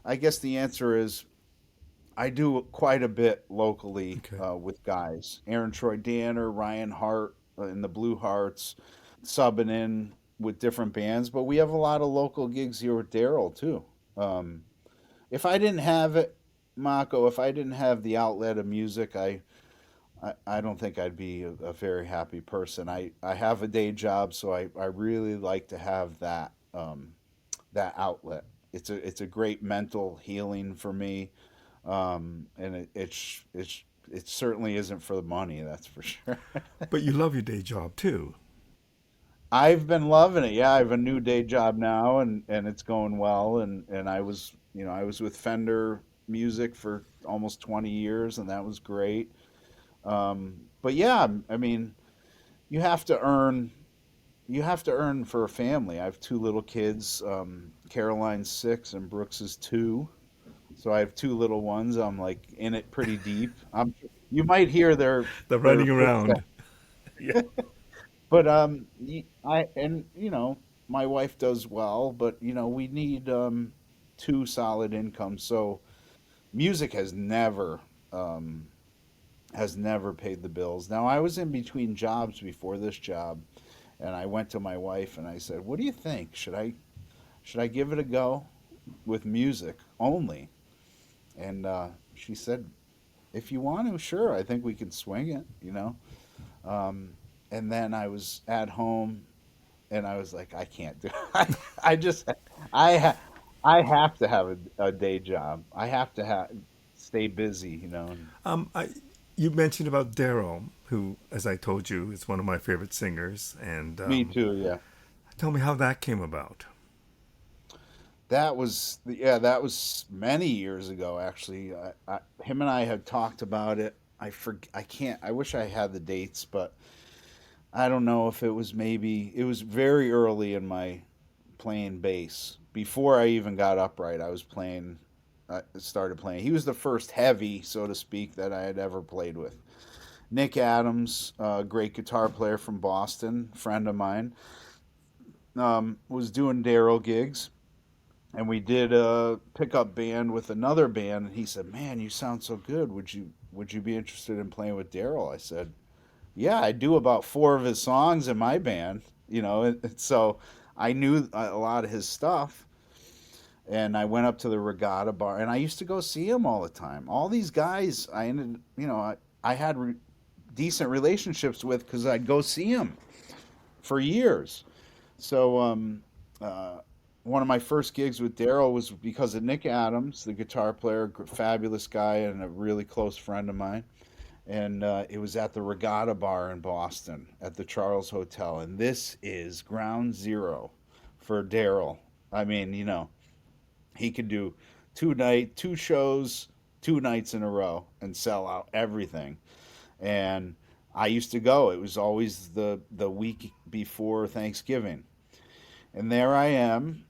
Speaker 1: I guess the answer is I do quite a bit locally
Speaker 2: Okay.
Speaker 1: with guys. Aaron Troy Danner, Ryan Hart in the Blue Hearts, subbing in with different bands. But we have a lot of local gigs here with Daryl too. Um, if I didn't have it, Mako, if I didn't have the outlet of music, I don't think I'd be a very happy person. I have a day job, so I really like to have that outlet. It's a great mental healing for me, and it certainly isn't for the money, that's for sure.
Speaker 2: But you love your day job too.
Speaker 1: I've been loving it. Yeah, I have a new day job now, and it's going well. And I was with Fender Music for almost 20 years, and that was great. But yeah, I mean, you have to earn you have to earn for a family. I have two little kids. Caroline's 6 and Brooks is 2. So I have two little ones. I'm like in it pretty deep. You might hear
Speaker 2: The
Speaker 1: their
Speaker 2: running
Speaker 1: footsteps.
Speaker 2: around. Yeah.
Speaker 1: But my wife does well, but we need two solid incomes. So music has never um has never paid the bills. Now, I was in between jobs before this job, and I went to my wife and I said, "What do you think? Should I give it a go with music only?" And she said, "If you want to, sure. I think we can swing it." Um, and then I was at home and I was like, I can't do it. I just I ha- I have to have a day job. I have to stay busy. And
Speaker 2: I you mentioned about Darrell, who, as I told you, is one of my favorite singers, and
Speaker 1: me too, yeah.
Speaker 2: tell me how that came about.
Speaker 1: That was many years ago actually. Him and I had talked about it. I can't. I wish I had the dates, but I don't know if it was very early in my playing bass. Before I even got upright, I was playing started playing. He was the first heavy, so to speak, that I had ever played with. Nick Adams, a great guitar player from Boston, friend of mine, was doing Darrell gigs, and we did a pickup band with another band. And he said, "Man, you sound so good. Would you be interested in playing with Darrell?" I said, "Yeah, I do about four of his songs in my band." So I knew a lot of his stuff, and I went up to the Regatta Bar, and I used to go see him all the time. All these guys, I had decent relationships with because I'd go see him for years. So uh, one of my first gigs with Darrell was because of Nick Adams, the guitar player, fabulous guy, and a really close friend of mine. And it was at the Regatta Bar in Boston at the Charles Hotel. And this is ground zero for Darrell. I mean, he could do two shows, 2 nights in a row, and sell out everything. And I used to go. It was always the week before Thanksgiving, and there I am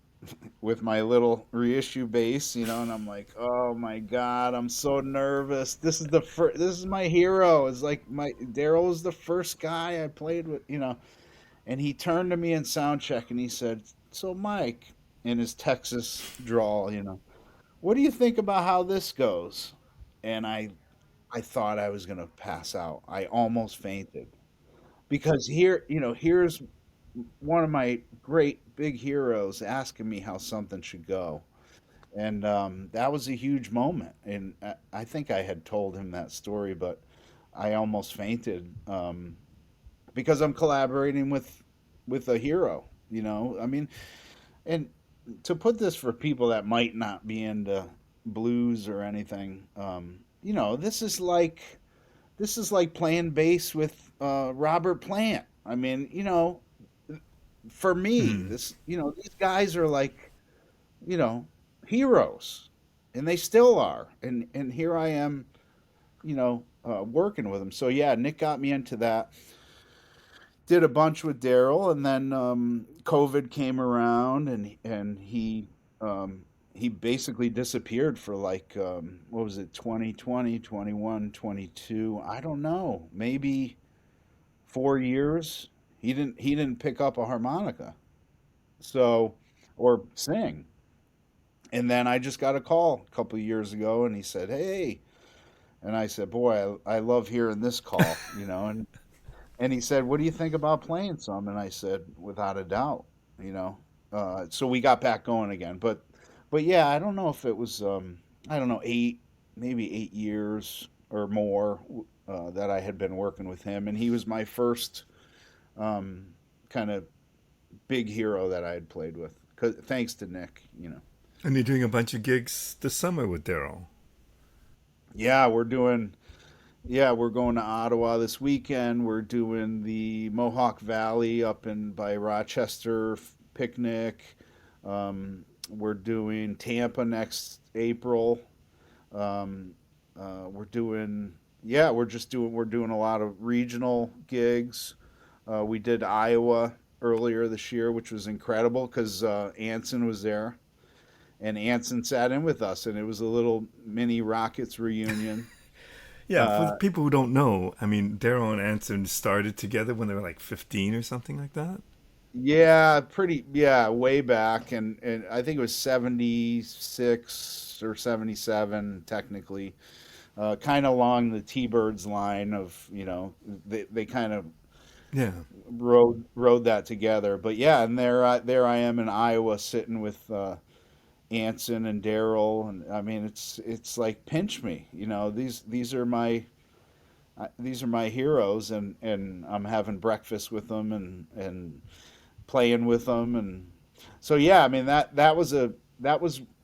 Speaker 1: with my little reissue bass, and I'm like, oh my god, I'm so nervous. This is the first. This is my hero. It's like my Darrell was the first guy I played with. And he turned to me in sound check and he said, "So Mike," in his Texas drawl, "what do you think about how this goes?" And I thought I was gonna pass out. I almost fainted because here's one of my great big heroes asking me how something should go. And that was a huge moment. And I think I had told him that story, but I almost fainted because I'm collaborating with a hero. I mean, and to put this for people that might not be into blues or anything, this is like playing bass with Robert Plant. I mean, for me,
Speaker 2: Hmm.
Speaker 1: these guys are like, you know, heroes, and they still are. And here I am, working with them. So yeah, Nick got me into that. Did a bunch with Darrell, and then COVID came around, and he basically disappeared for like what was it, 2020, 21, 22? I don't know, maybe 4 years. He didn't pick up a harmonica, so or sing. And then I just got a call a couple of years ago, and he said, "Hey," and I said, "Boy, I love hearing this call." And he said, "What do you think about playing some?" And I said, "Without a doubt." You know. So we got back going again. But yeah, I don't know if it was I don't know, maybe 8 years or more that I had been working with him, and he was my first um, kind of big hero that I had played with. Thanks to Nick.
Speaker 2: And you're doing a bunch of gigs this summer with Darrell.
Speaker 1: Yeah, we're going to Ottawa this weekend. We're doing the Mohawk Valley up in by Rochester picnic. We're doing Tampa next April. Um, we're doing yeah, we're doing a lot of regional gigs. We did Iowa earlier this year, which was incredible because Anson was there, and Anson sat in with us, and it was a little mini Rockets reunion.
Speaker 2: Yeah, for the
Speaker 1: Uh,
Speaker 2: people who don't know, I mean, Darrell and Anson started together when they were like 15 or something like that.
Speaker 1: yeah, way back, and I think it was 76 or 77 technically. kind of along the T-Birds line of, they kind of
Speaker 2: Yeah.
Speaker 1: rode that together. But yeah, and there I am in Iowa sitting with Anson and Darrell, and I mean it's like pinch me, these are my heroes, and I'm having breakfast with them and playing with them, and so yeah, I mean that was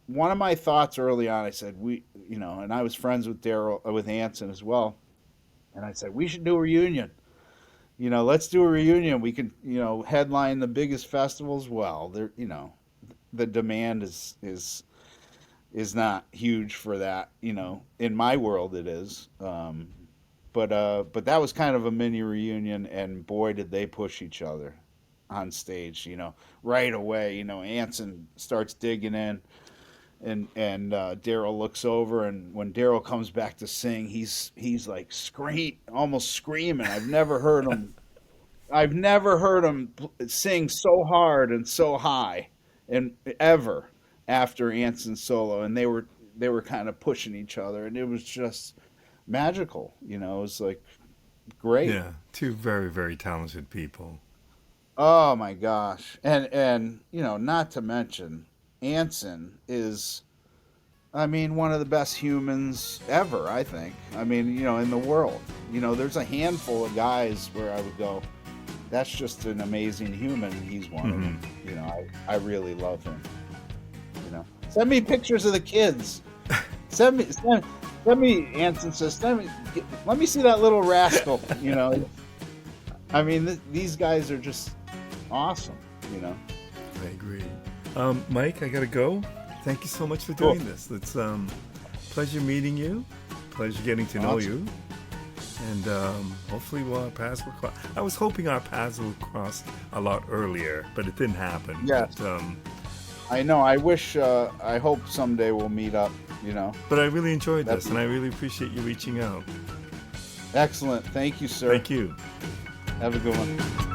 Speaker 1: one of my thoughts early on. I said and I was friends with Darrell with Anson as well, and I said we should do a reunion. Let's do a reunion. We can, headline the biggest festivals. Well, the demand is not huge for that. In my world, it is. But that was kind of a mini reunion, and boy, did they push each other on stage. Right away. Anson starts digging in, and Darrell looks over, and when Darrell comes back to sing, he's like almost screaming. I've never heard him sing so hard and so high, and ever after Anson's solo, and they were kind of pushing each other, and it was just magical. It was like great.
Speaker 2: Yeah. Two very, very talented people.
Speaker 1: Oh my gosh, and not to mention Anson is, I mean, one of the best humans ever. I think. I mean, in the world. There's a handful of guys where I would go, that's just an amazing human. He's one of them. I really love him. Send me pictures of the kids. Send me. Anson says, let me see that little rascal. I mean, these guys are just awesome.
Speaker 2: I agree. Mike, I gotta go. Thank you so much for
Speaker 1: Cool.
Speaker 2: doing this. It's pleasure meeting you. Pleasure getting to know
Speaker 1: Awesome.
Speaker 2: you. And hopefully our paths will cross. I was hoping our paths would cross a lot earlier, but it didn't happen.
Speaker 1: Yes. I know. I hope someday we'll meet up.
Speaker 2: But I really enjoyed
Speaker 1: That's-
Speaker 2: this, and I really appreciate you reaching out.
Speaker 1: Excellent. Thank you, sir.
Speaker 2: Thank you.
Speaker 1: Have a good one.